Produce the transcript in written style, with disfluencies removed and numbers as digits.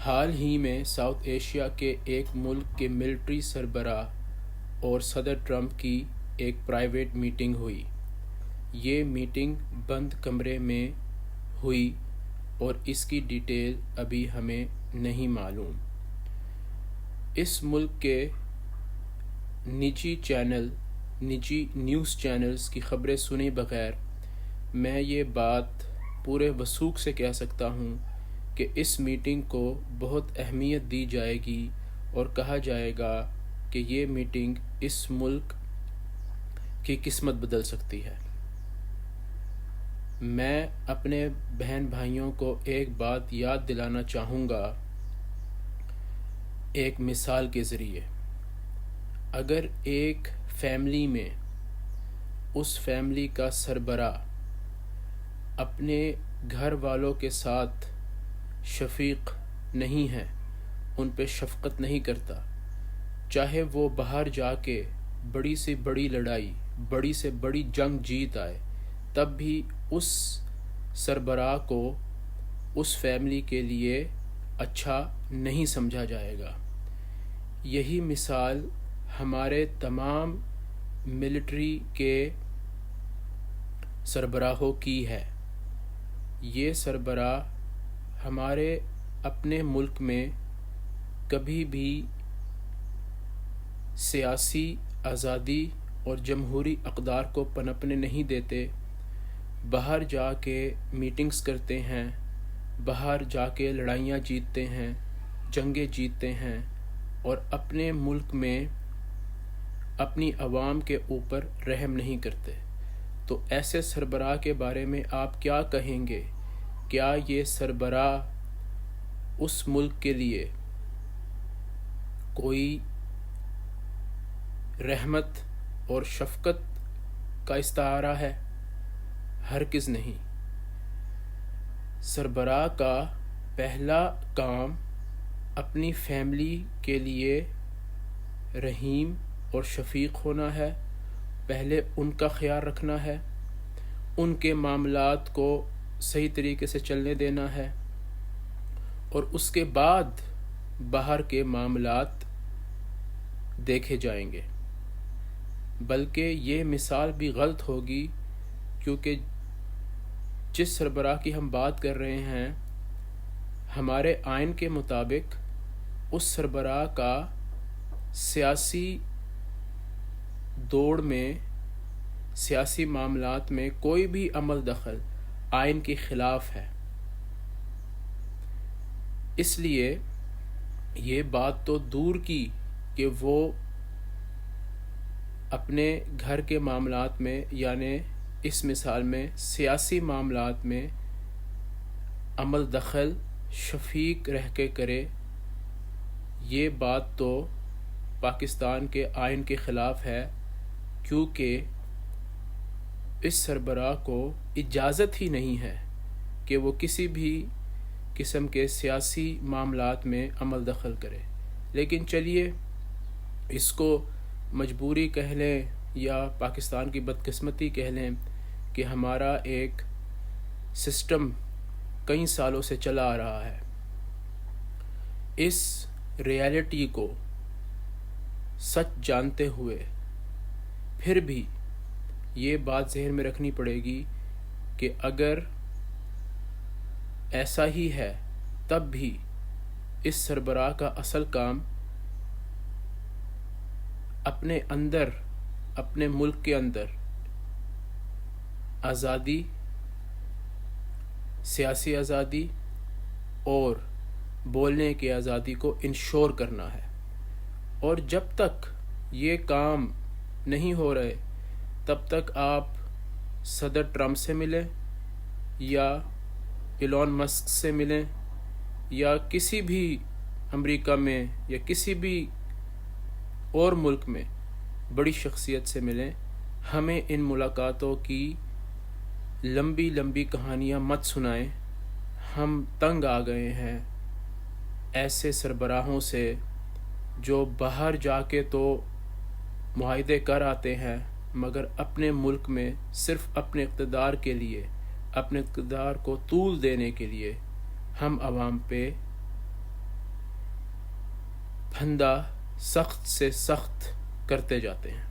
حال ہی میں south Asia کے ایک ملک کے ملٹری سربراہ اور صدر ٹرمپ کی ایک پرائیویٹ میٹنگ ہوئی۔ یہ میٹنگ بند کمرے میں ہوئی اور اس کی ڈیٹیل ابھی ہمیں نہیں معلوم۔ اس ملک کے نجی نیوز چینلز کی خبریں سنے بغیر میں یہ بات پورے وثوق سے کہہ سکتا ہوں کہ اس میٹنگ کو بہت اہمیت دی جائے گی اور کہا جائے گا کہ یہ میٹنگ اس ملک کی قسمت بدل سکتی ہے۔ میں اپنے بہن بھائیوں کو ایک بات یاد دلانا چاہوں گا ایک مثال کے ذریعے۔ اگر ایک فیملی میں اس فیملی کا سربراہ اپنے گھر والوں کے ساتھ شفیق نہیں ہے، ان پہ شفقت نہیں کرتا، چاہے وہ باہر جا کے بڑی سے بڑی لڑائی، بڑی سے بڑی جنگ جیت آئے، تب بھی اس سربراہ کو اس فیملی کے لیے اچھا نہیں سمجھا جائے گا۔ یہی مثال ہمارے تمام ملٹری کے سربراہوں کی ہے۔ یہ سربراہ ہمارے اپنے ملک میں کبھی بھی سیاسی آزادی اور جمہوری اقدار کو پنپنے نہیں دیتے، باہر جا کے میٹنگز کرتے ہیں، باہر جا کے لڑائیاں جیتتے ہیں، جنگیں جیتتے ہیں اور اپنے ملک میں اپنی عوام کے اوپر رحم نہیں کرتے۔ تو ایسے سربراہ کے بارے میں آپ کیا کہیں گے؟ کیا یہ سربراہ اس ملک کے لیے کوئی رحمت اور شفقت کا استعارہ ہے؟ ہرگز نہیں۔ سربراہ کا پہلا کام اپنی فیملی کے لیے رحیم اور شفیق ہونا ہے، پہلے ان کا خیال رکھنا ہے، ان کے معاملات کو صحیح طریقے سے چلنے دینا ہے اور اس کے بعد باہر کے معاملات دیکھے جائیں گے۔ بلکہ یہ مثال بھی غلط ہوگی، کیونکہ جس سربراہ کی ہم بات کر رہے ہیں، ہمارے آئین کے مطابق اس سربراہ کا سیاسی دوڑ میں، سیاسی معاملات میں کوئی بھی عمل دخل آئین کے خلاف ہے۔ اس لیے یہ بات تو دور کی کہ وہ اپنے گھر کے معاملات میں، یعنی اس مثال میں سیاسی معاملات میں عمل دخل شفیق رہ کے کرے، یہ بات تو پاکستان کے آئین کے خلاف ہے، کیونکہ اس سربراہ کو اجازت ہی نہیں ہے کہ وہ کسی بھی قسم کے سیاسی معاملات میں عمل دخل کرے۔ لیکن چلیے، اس کو مجبوری کہہ لیں یا پاکستان کی بدقسمتی کہہ لیں کہ ہمارا ایک سسٹم کئی سالوں سے چلا آ رہا ہے۔ اس ریالٹی کو سچ جانتے ہوئے پھر بھی یہ بات ذہن میں رکھنی پڑے گی کہ اگر ایسا ہی ہے، تب بھی اس سربراہ کا اصل کام اپنے اندر، اپنے ملک کے اندر آزادی، سیاسی آزادی اور بولنے کی آزادی کو انشور کرنا ہے۔ اور جب تک یہ کام نہیں ہو رہے، تب تک آپ صدر ٹرمپ سے ملیں یا ایلون مسک سے ملیں یا کسی بھی امریکہ میں یا کسی بھی اور ملک میں بڑی شخصیت سے ملیں، ہمیں ان ملاقاتوں کی لمبی لمبی کہانیاں مت سنائیں۔ ہم تنگ آ گئے ہیں ایسے سربراہوں سے جو باہر جا کے تو معاہدے کر آتے ہیں، مگر اپنے ملک میں صرف اپنے اقتدار کے لیے، اپنے اقتدار کو طول دینے کے لیے ہم عوام پہ پھندا سخت سے سخت کرتے جاتے ہیں۔